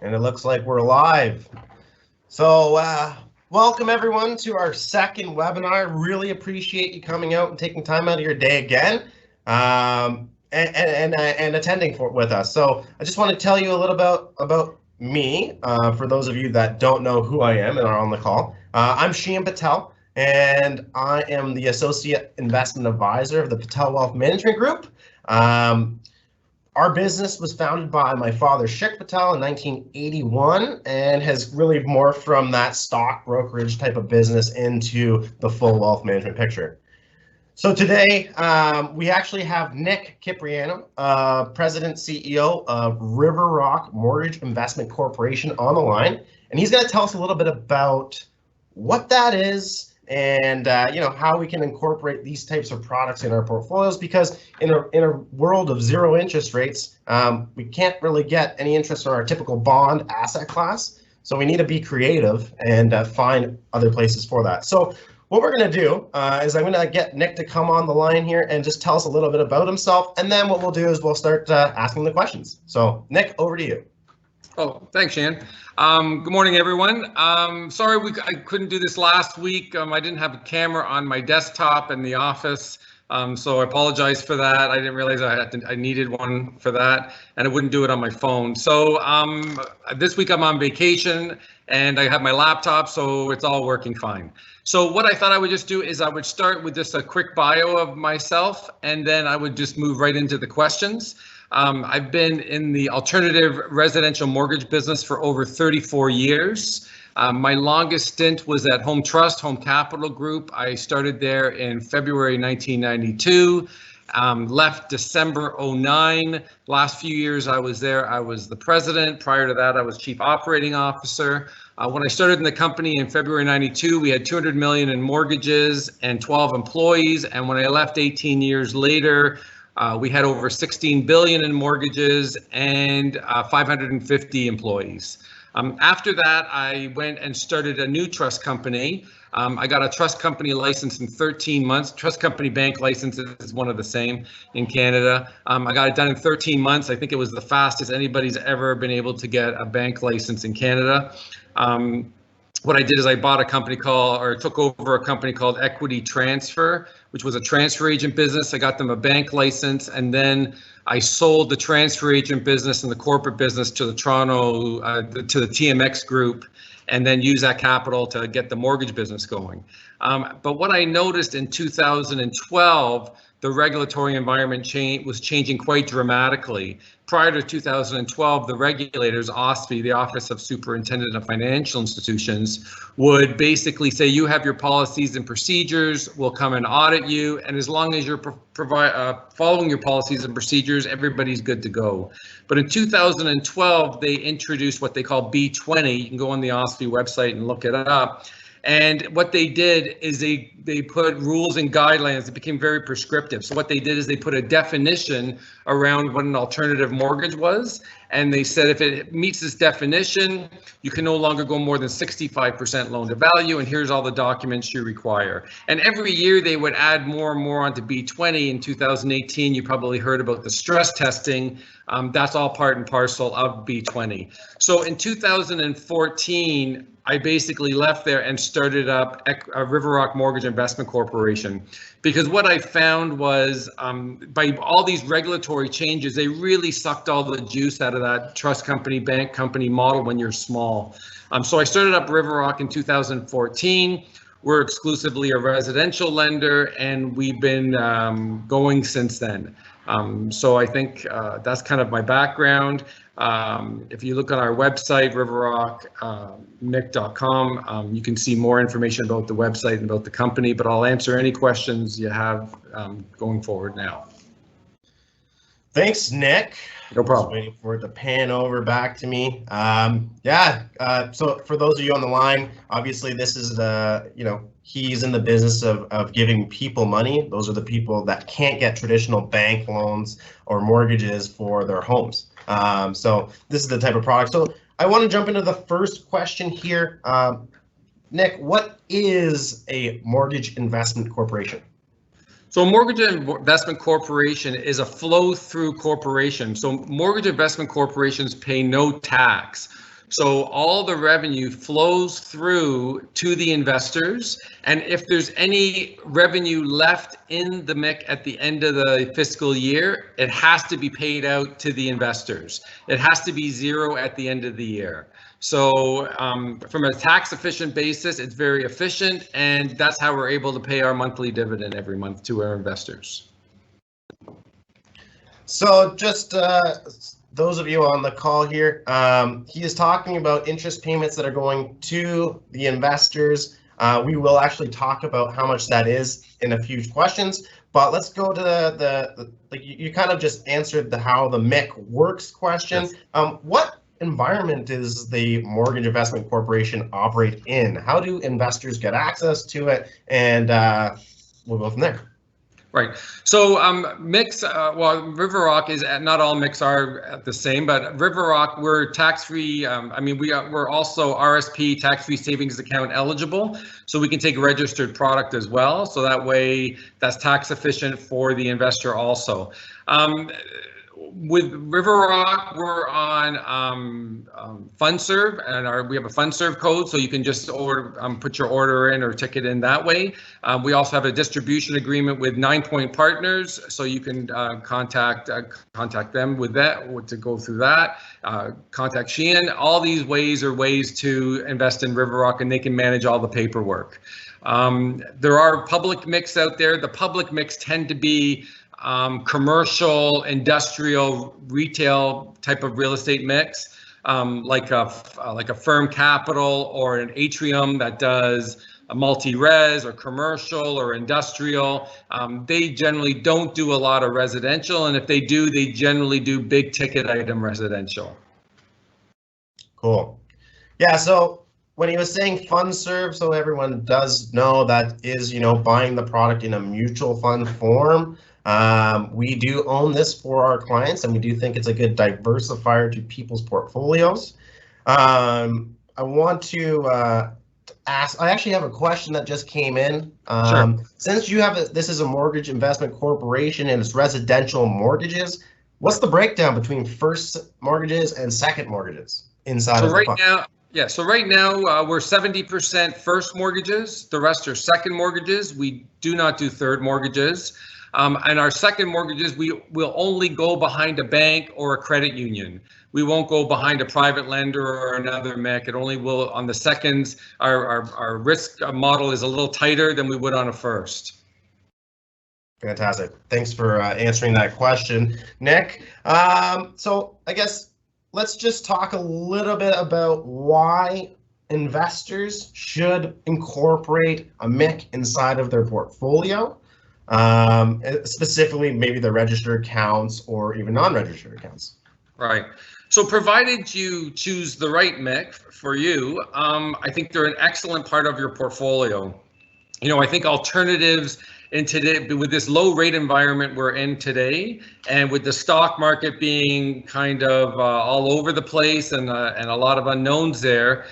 And it looks like we're live. So welcome everyone to our second webinar. Really appreciate you coming out and taking time out of your day again and attending with us. So I just want to tell you a little about me, for those of you that don't know who I am and are on the call. I'm Sheean Patel, and I am the Associate Investment Advisor of the Patel Wealth Management Group. Our business was founded by my father, Sheean Patel, in 1981, and has really morphed from that stock brokerage type of business into the full wealth management picture. So today, we actually have Nick Kyprianou, President CEO of Riverrock Mortgage Investment Corporation, on the line, and he's going to tell us a little bit about what that is and how we can incorporate these types of products in our portfolios, because in a world of zero interest rates, we can't really get any interest on our typical bond asset class. So we need to be creative and find other places for that. So what we're going to do is I'm going to get Nick to come on the line here and just tell us a little bit about himself. And then what we'll do is we'll start asking the questions. So Nick, over to you. Oh, thanks, Sheean. Good morning, everyone. Sorry I couldn't do this last week. I didn't have a camera on my desktop in the office, so I apologize for that. I didn't realize I needed one for that, and I wouldn't do it on my phone. So this week I'm on vacation, and I have my laptop, so it's all working fine. So what I thought I would just do is I would start with just a quick bio of myself, and then I would just move right into the questions. I've been in the alternative residential mortgage business for over 34 years. My longest stint was at Home Trust, Home Capital Group. I started there in February 1992, left December 2009. Last few years I was there, I was the president. Prior to that, I was chief operating officer. When I started in the company in February 92, we had 200 million in mortgages and 12 employees. And when I left 18 years later, we had over 16 billion in mortgages and 550 employees. After that, I went and started a new trust company. I got a trust company license in 13 months. Trust company bank license is one of the same in Canada. I got it done in 13 months. I think it was the fastest anybody's ever been able to get a bank license in Canada. What I did is I bought a company took over a company called Equity Transfer, which was a transfer agent business. I got them a bank license, and then I sold the transfer agent business and the corporate business to the to the TMX group, and then use that capital to get the mortgage business going. But what I noticed in 2012, the regulatory environment was changing quite dramatically. Prior to 2012, the regulators, OSFI, the Office of Superintendent of Financial Institutions, would basically say, you have your policies and procedures, we'll come and audit you, and as long as you're following your policies and procedures, everybody's good to go. But in 2012, they introduced what they call B20. You can go on the OSFI website and look it up. And what they did is they put rules and guidelines that became very prescriptive. So what they did is they put a definition around what an alternative mortgage was. And they said if it meets this definition, you can no longer go more than 65% loan to value. And here's all the documents you require. And every year they would add more and more onto B20. In 2018, you probably heard about the stress testing. That's all part and parcel of B20. So in 2014, I basically left there and started up a Riverrock Mortgage Investment Corporation, because what I found was by all these regulatory changes, they really sucked all the juice out of that trust company, bank company model when you're small. So I started up Riverrock in 2014. We're exclusively a residential lender, and we've been going since then. So I think that's kind of my background. If you look on our website, riverrocknick.com, you can see more information about the website and about the company, but I'll answer any questions you have going forward now. Thanks, Nick. No problem. Just waiting for it to pan over back to me. So for those of you on the line, obviously this is he's in the business of giving people money. Those are the people that can't get traditional bank loans or mortgages for their homes. So this is the type of product. So I want to jump into the first question here. Nick, what is a mortgage investment corporation? So a mortgage investment corporation is a flow-through corporation. So mortgage investment corporations pay no tax. So all the revenue flows through to the investors. And if there's any revenue left in the MIC at the end of the fiscal year, it has to be paid out to the investors. It has to be zero at the end of the year. So from a tax efficient basis, it's very efficient, and that's how we're able to pay our monthly dividend every month to our investors. So just those of you on the call here, he is talking about interest payments that are going to the investors. We will actually talk about how much that is in a few questions, but let's go to the like you kind of just answered the how the MIC works question. Yes. What environment does the Mortgage Investment Corporation operate in? How do investors get access to it? And we'll go from there. Right. So MICs, well, Riverrock is, not all MICs are the same, but Riverrock, we're tax-free. I mean, we're also RSP, tax-free savings account eligible. So we can take a registered product as well. So that way that's tax efficient for the investor also. With Riverrock, we're on FundServe, and we have a FundServe code, so you can just order, put your order in or ticket in that way. We also have a distribution agreement with 9 Point Partners, so you can contact them with that to go through that. Contact Sheean. All these ways are ways to invest in Riverrock, and they can manage all the paperwork. There are public MICs out there. The public MICs tend to be commercial, industrial, retail type of real estate mix, like a Firm Capital or an Atrium that does a multi-res or commercial or industrial. They generally don't do a lot of residential, and if they do, they generally do big ticket item residential. Cool. Yeah, so when he was saying FundServe, so everyone does know that is, buying the product in a mutual fund form. We do own this for our clients, and we do think it's a good diversifier to people's portfolios. I want to ask, I actually have a question that just came in. Sure. Since you have this is a mortgage investment corporation and it's residential mortgages, what's the breakdown between first mortgages and second mortgages inside of the fund? So right now we're 70% first mortgages. The rest are second mortgages. We do not do third mortgages. And our second mortgages, we will only go behind a bank or a credit union. We won't go behind a private lender or another MIC. It only will on the seconds. Our risk model is a little tighter than we would on a first. Fantastic. Thanks for answering that question, Nick. So I guess let's just talk a little bit about why investors should incorporate a MIC inside of their portfolio. Specifically, maybe the registered accounts or even non-registered accounts. Right. So provided you choose the right MIC for you, I think they're an excellent part of your portfolio. I think alternatives in today, with this low rate environment we're in today, and with the stock market being kind of all over the place and a lot of unknowns there,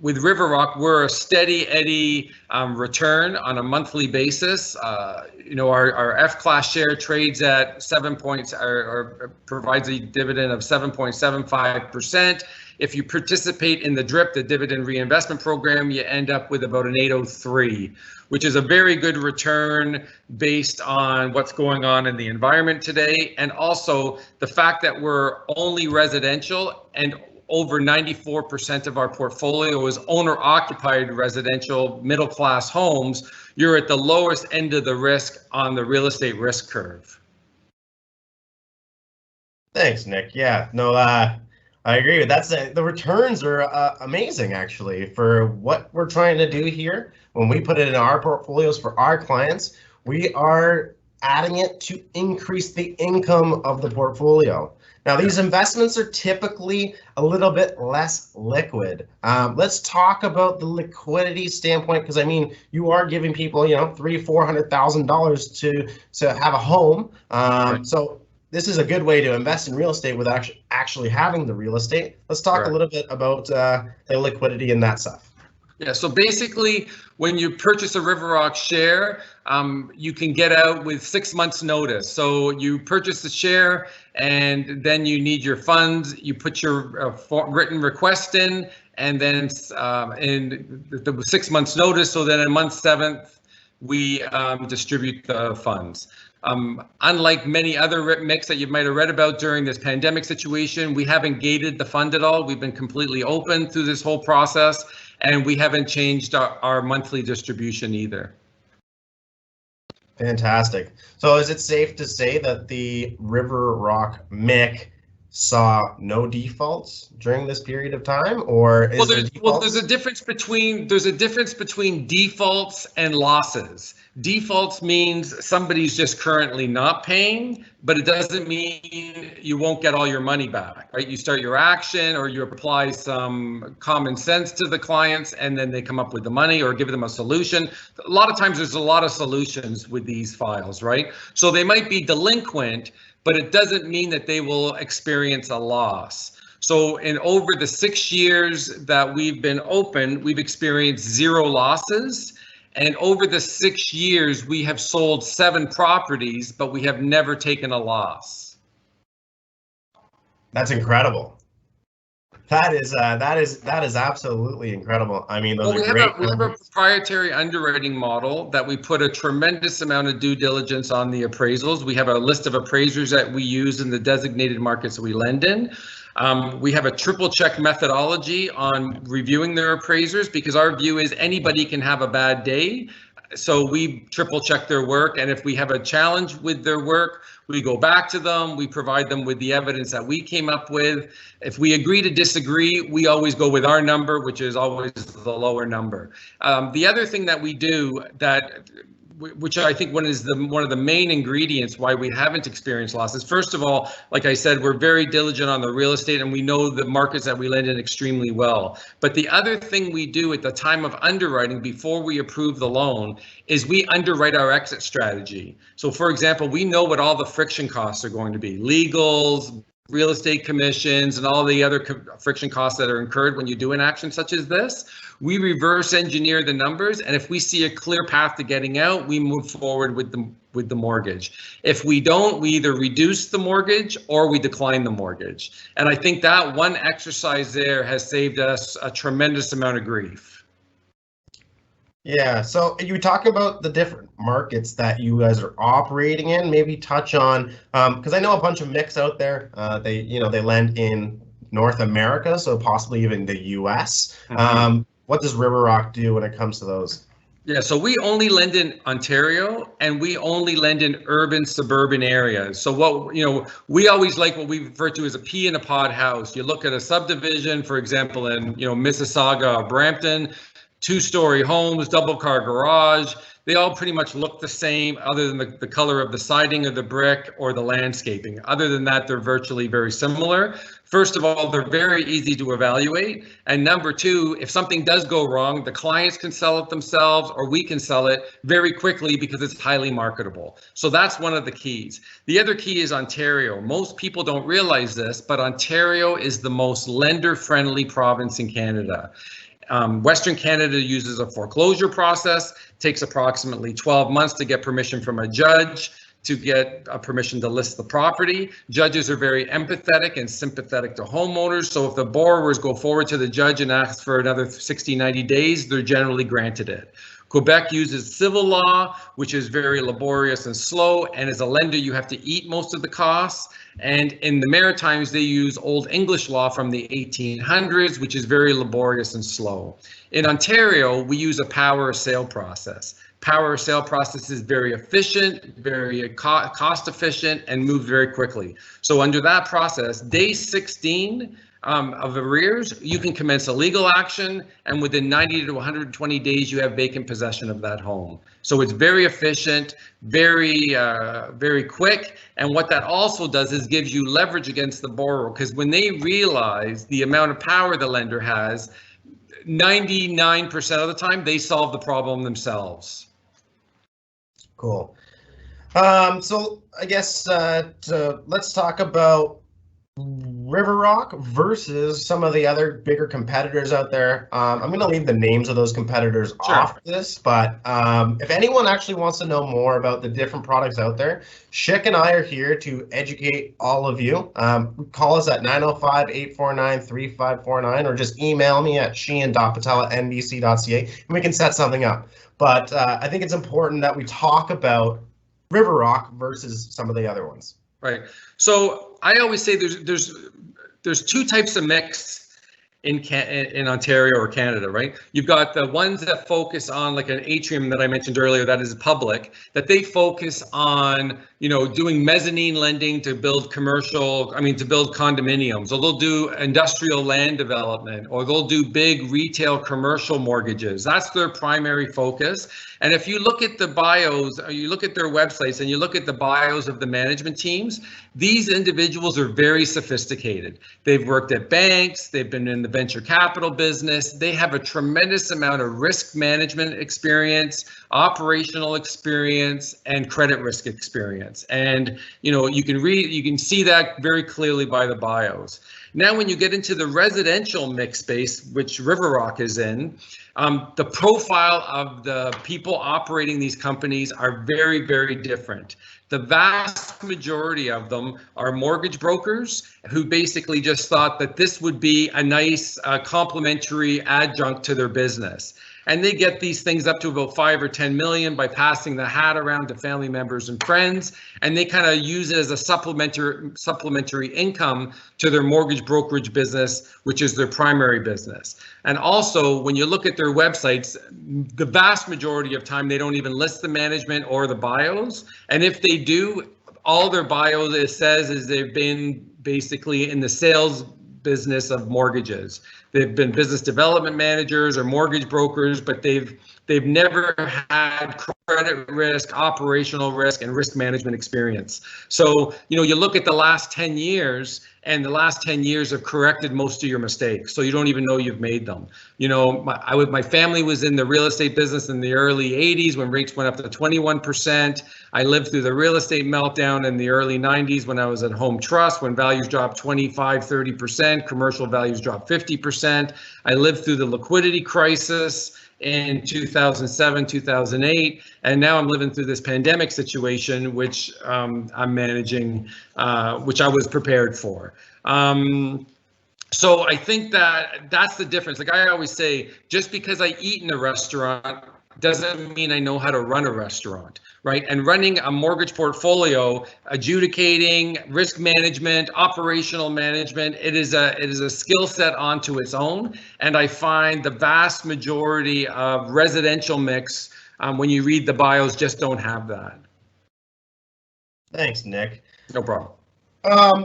with Riverrock, we're a steady Eddie return on a monthly basis. Our F-class share trades at 7 points, or provides a dividend of 7.75%. If you participate in the DRIP, the dividend reinvestment program, you end up with about an 803, which is a very good return based on what's going on in the environment today. And also the fact that we're only residential, and over 94% of our portfolio is owner-occupied residential middle-class homes. You're at the lowest end of the risk on the real estate risk curve. Thanks, Nick. Yeah, no, I agree with that. The returns are amazing, actually, for what we're trying to do here. When we put it in our portfolios for our clients, we are adding it to increase the income of the portfolio. Now, these investments are typically a little bit less liquid. Let's talk about the liquidity standpoint, because I mean, you are giving people, $300,000-$400,000 to have a home. Right. So this is a good way to invest in real estate without actually having the real estate. Let's talk a little bit about the liquidity and that stuff. Yeah, so basically, when you purchase a Riverrock share, you can get out with 6 months notice. So you purchase the share and then you need your funds, you put your written request in, and then in the 6 months notice, so then on month 7th, we distribute the funds. Unlike many other MICs that you might have read about during this pandemic situation, we haven't gated the fund at all. We've been completely open through this whole process, and we haven't changed our monthly distribution either. Fantastic. So is it safe to say that the Riverrock MIC saw no defaults during this period of time, or is there defaults? Well, there's a difference between defaults and losses. Defaults means somebody's just currently not paying, but it doesn't mean you won't get all your money back, right? You start your action or you apply some common sense to the clients, and then they come up with the money or give them a solution. A lot of times there's a lot of solutions with these files, right? So they might be delinquent, but it doesn't mean that they will experience a loss. So in over the 6 years that we've been open, we've experienced 0 losses. And over the 6 years, we have sold 7 properties, but we have never taken a loss. That's incredible. That is absolutely incredible. I mean, those are great. We have a proprietary underwriting model that we put a tremendous amount of due diligence on the appraisals. We have a list of appraisers that we use in the designated markets that we lend in. We have a triple check methodology on reviewing their appraisers, because our view is anybody can have a bad day. So we triple check their work, and if we have a challenge with their work, we go back to them, we provide them with the evidence that we came up with. If we agree to disagree, we always go with our number, which is always the lower number. The other thing that we do which I think one of the main ingredients why we haven't experienced losses. First of all, like I said, we're very diligent on the real estate, and we know the markets that we lend in extremely well. But the other thing we do at the time of underwriting, before we approve the loan, is we underwrite our exit strategy. So for example, we know what all the friction costs are going to be: legals, real estate commissions, and all the other friction costs that are incurred when you do an action such as this. We reverse engineer the numbers, and if we see a clear path to getting out, we move forward with the mortgage. If we don't, we either reduce the mortgage or we decline the mortgage. And I think that one exercise there has saved us a tremendous amount of grief. Yeah, so you talk about the different markets that you guys are operating in. Maybe touch on, because I know a bunch of MICs out there. They lend in North America, so possibly even the U.S. Mm-hmm. What does Riverrock do when it comes to those? Yeah, so we only lend in Ontario, and we only lend in urban, suburban areas. So we always like what we refer to as a pea in a pod house. You look at a subdivision, for example, in Mississauga or Brampton, 2-story homes, double car garage. They all pretty much look the same, other than the color of the siding of the brick or the landscaping. Other than that, they're virtually very similar. First of all, they're very easy to evaluate. And number two, if something does go wrong, the clients can sell it themselves, or we can sell it very quickly because it's highly marketable. So that's one of the keys. The other key is Ontario. Most people don't realize this, but Ontario is the most lender-friendly province in Canada. Western Canada uses a foreclosure process, takes approximately 12 months to get permission from a judge to get permission to list the property. Judges are very empathetic and sympathetic to homeowners, so if the borrowers go forward to the judge and ask for another 60, 90 days, they're generally granted it. Quebec uses civil law, which is very laborious and slow, and as a lender, you have to eat most of the costs. And in the Maritimes, they use Old English law from the 1800s, which is very laborious and slow. In Ontario, we use a power of sale process. Power of sale process is very efficient, very cost efficient, and moves very quickly. So under that process, day 16 of arrears, you can commence a legal action, and within 90 to 120 days, you have vacant possession of that home. So it's very efficient, very quick. And what that also does is gives you leverage against the borrower, because when they realize the amount of power the lender has, 99% of the time, they solve the problem themselves. Cool. So I guess let's talk about Riverrock versus some of the other bigger competitors out there. I'm going to leave the names of those competitors off this, but if anyone actually wants to know more about the different products out there, Sheean and I are here to educate all of you. Call us at 905-849-3549 or just email me at sheean.patel@nbc.ca and we can set something up. But I think it's important that we talk about Riverrock versus some of the other ones. Right. So I always say there's two types of mix in Ontario or Canada, right? You've got the ones that focus on like an atrium that I mentioned earlier that is public, that they focus on, doing mezzanine lending to build to build condominiums, or they'll do industrial land development, or they'll do big retail commercial mortgages. That's their primary focus. And if you look at the bios, or you look at their websites and you look at the bios of the management teams, these individuals are very sophisticated. They've worked at banks, they've been in the venture capital business, they have a tremendous amount of risk management experience, operational experience, and credit risk experience. And you can see that very clearly by the bios. Now, when you get into the residential mix space, which Riverrock is in, the profile of the people operating these companies are very, very different. The vast majority of them are mortgage brokers who basically just thought that this would be a nice complementary adjunct to their business. And they get these things up to about 5 or 10 million by passing the hat around to family members and friends, and they kind of use it as a supplementary income to their mortgage brokerage business, which is their primary business. And also, when you look at their websites, the vast majority of time they don't even list the management or the bios, and if they do, all their bios it says is they've been basically in the sales business of mortgages. They've been business development managers or mortgage brokers, but they've never had credit risk, operational risk, and risk management experience. So, you look at the last 10 years, and the last 10 years have corrected most of your mistakes. So you don't even know you've made them. My family was in the real estate business in the early 80s when rates went up to 21%. I lived through the real estate meltdown in the early 90s when I was at Home Trust, when values dropped 25, 30%, commercial values dropped 50%. I lived through the liquidity crisis in 2007, 2008, and now I'm living through this pandemic situation, which I'm managing, which I was prepared for. So I think that's the difference. Like I always say, just because I eat in a restaurant doesn't mean I know how to run a restaurant, right? And running a mortgage portfolio, adjudicating, risk management, operational management, it is a skill set onto its own. And I find the vast majority of residential mix, when you read the bios, just don't have that. Thanks, Nick. No problem.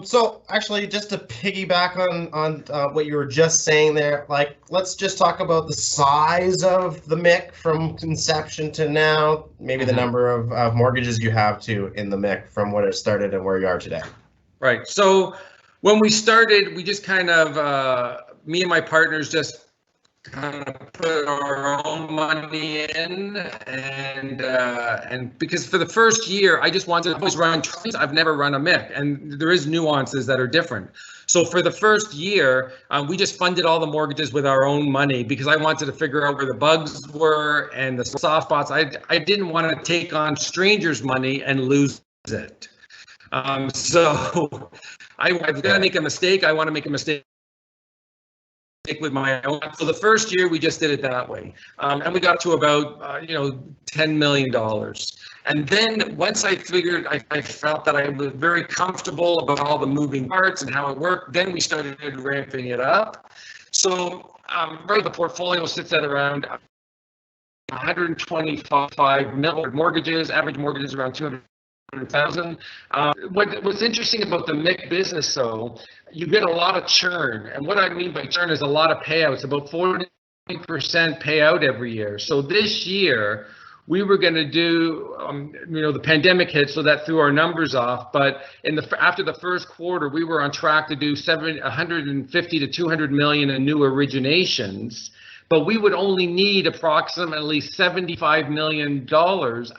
So actually, just to piggyback on what you were just saying there, let's just talk about the size of the MIC from conception to now, maybe the number of mortgages you have in the MIC from when it started and where you are today. Right. So when we started, we just kind of, me and my partners just kind of put our own money in, and because for the first year I just wanted to always run trades. I've never run a MIC, and there is nuances that are different. So for the first year, we just funded all the mortgages with our own money because I wanted to figure out where the bugs were and the soft spots. I didn't want to take on strangers' money and lose it. So I was going to make a mistake. I want to make a mistake with my own. So the first year we just did it that way, and we got to about $10 million. And then once I figured, I felt that I was very comfortable about all the moving parts and how it worked. Then we started ramping it up. So right, the portfolio sits at around 125 million mortgages. Average mortgage is around 200,000. What's interesting about the MIC business, though, you get a lot of churn, and what I mean by churn is a lot of payouts, about 40% payout every year. So this year we were going to do, the pandemic hit, so that threw our numbers off. But after the first quarter, we were on track to do 150 to 200 million in new originations. But we would only need approximately $75 million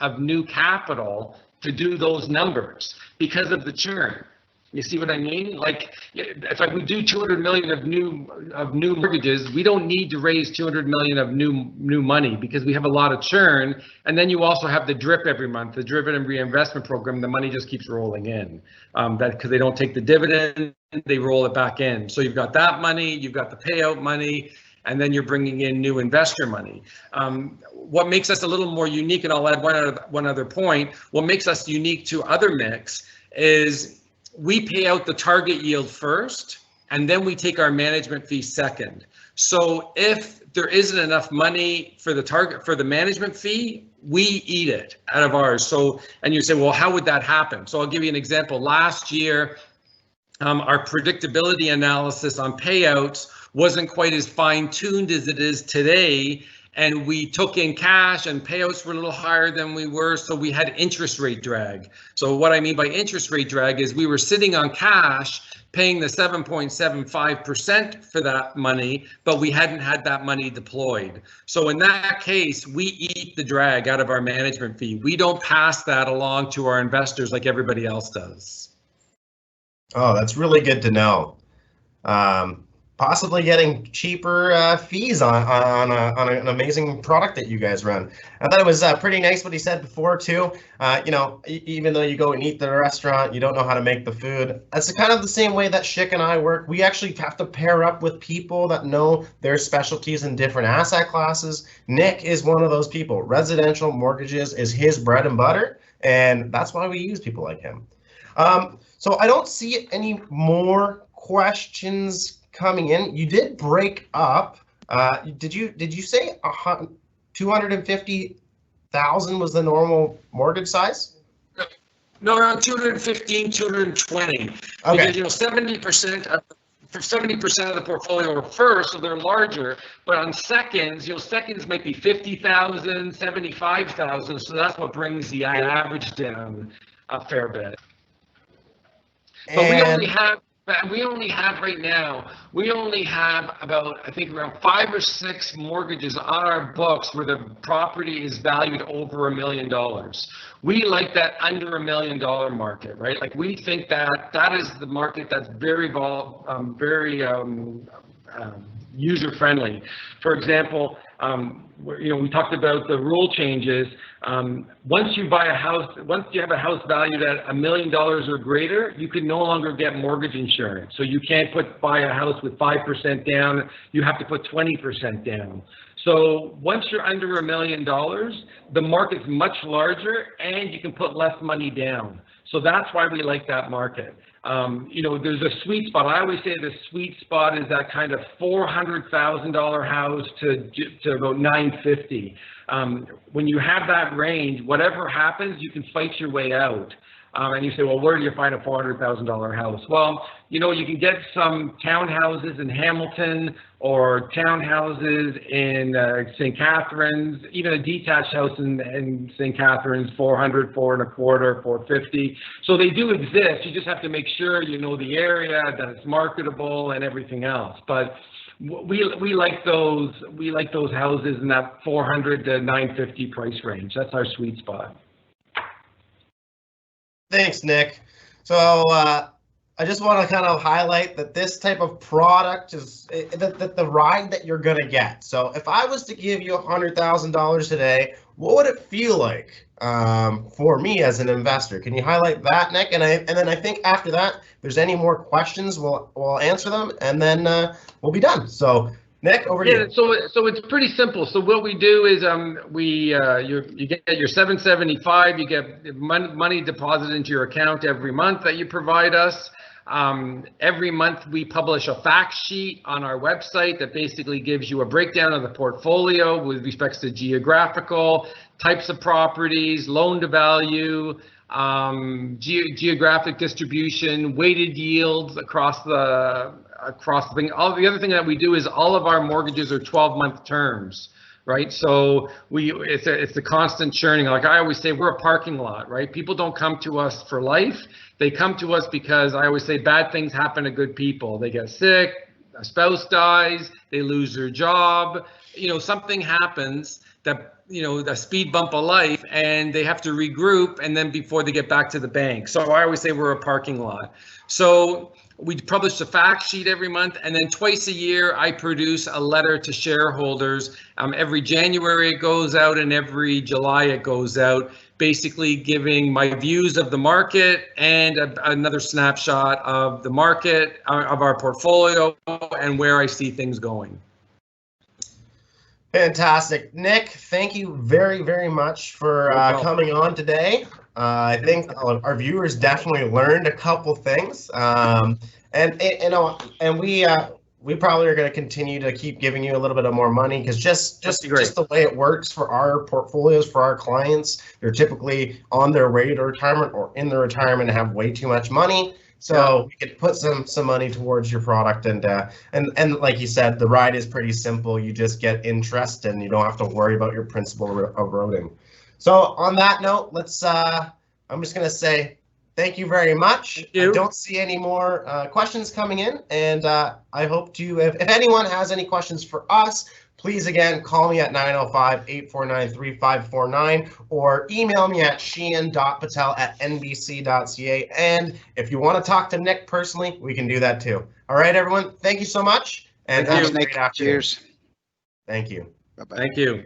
of new capital to do those numbers because of the churn. You see what I mean? Like, it's like we do 200 million of new mortgages. We don't need to raise 200 million of new money because we have a lot of churn. And then you also have the drip every month, the dividend reinvestment program. The money just keeps rolling in. That because they don't take the dividend, they roll it back in. So you've got that money, you've got the payout money, and then you're bringing in new investor money. What makes us a little more unique, and I'll add one other point. What makes us unique to other mix is we pay out the target yield first, and then we take our management fee second. So if there isn't enough money for the management fee, we eat it out of ours. So, and you say, well, how would that happen? So I'll give you an example. Last year, our predictability analysis on payouts wasn't quite as fine-tuned as it is today. And we took in cash and payouts were a little higher than we were, so we had interest rate drag. So what I mean by interest rate drag is we were sitting on cash paying the 7.75% for that money, but we hadn't had that money deployed. So in that case, we eat the drag out of our management fee. We don't pass that along to our investors like everybody else does. Oh, that's really good to know. Possibly getting cheaper fees on an amazing product that you guys run. I thought it was pretty nice what he said before too. You know, even though you go and eat at the restaurant, you don't know how to make the food. That's kind of the same way that Sheean and I work. We actually have to pair up with people that know their specialties in different asset classes. Nick is one of those people. Residential mortgages is his bread and butter, and that's why we use people like him. So I don't see any more questions coming in. You did break up. Did you say 250,000 was the normal mortgage size? No, around 215, 220. Okay. Because 70% of the portfolio are first, so they're larger. But on seconds, seconds might be 50,000, 75,000. So that's what brings the average down a fair bit. But we only have right now, about, I think, around 5 or 6 mortgages on our books where the property is valued over $1 million. We like that under $1 million market, right? Like, we think that is the market that's very user friendly. For example, we talked about the rule changes. Once you have a house valued at $1 million or greater, you can no longer get mortgage insurance. So you can't buy a house with 5% down. You have to put 20% down. So once you're under $1 million, the market's much larger and you can put less money down. So that's why we like that market. There's a sweet spot. I always say the sweet spot is that kind of $400,000 house to about $950,000. When you have that range, whatever happens, you can fight your way out. And you say, well, where do you find a $400,000 house? Well, you can get some townhouses in Hamilton or townhouses in St. Catharines, even a detached house in St. Catharines, 400, 425, 450. So they do exist. You just have to make sure you know the area, that it's marketable, and everything else. But we like those houses in that 400 to 950 price range. That's our sweet spot. Thanks, Nick. So I just want to kind of highlight that this type of product is the ride that you're going to get. So if I was to give you $100,000 today, what would it feel like for me as an investor? Can you highlight that, Nick? And then I think after that, if there's any more questions, we'll answer them, and then we'll be done. So Nick, over to you. So it's pretty simple. So what we do is you get your $775. You get money deposited into your account every month that you provide us. Every month we publish a fact sheet on our website that basically gives you a breakdown of the portfolio with respects to geographical types of properties, loan to value, geographic distribution, weighted yields across the thing. The other thing that we do is all of our mortgages are 12-month terms, right? So it's a constant churning. Like I always say, we're a parking lot, right? People don't come to us for life. They come to us because I always say bad things happen to good people. They get sick, a spouse dies, they lose their job, something happens that, the speed bump of life, and they have to regroup, and then before they get back to the bank. So I always say we're a parking lot. So we publish a fact sheet every month, and then twice a year I produce a letter to shareholders. Every January it goes out, and every July it goes out, basically giving my views of the market and another snapshot of the market, of our portfolio, and where I see things going. Fantastic. Nick, thank you very, very much for coming on today. I think our viewers definitely learned a couple things, and we probably are going to continue to keep giving you a little bit of more money, because just the way it works for our portfolios, for our clients, they're typically on their way to retirement or in their retirement and have way too much money. So we could put some money towards your product, and like you said, the ride is pretty simple. You just get interest, and you don't have to worry about your principal eroding. So on that note, I'm just gonna say thank you very much. I don't see any more questions coming in, and I hope to. If anyone has any questions for us, please again call me at 905-849-3549 or email me at sheean.patel@nbc.ca. And if you want to talk to Nick personally, we can do that too. All right, everyone. Thank you so much. And have a great afternoon. Cheers. Thank you. Bye-bye. Thank you.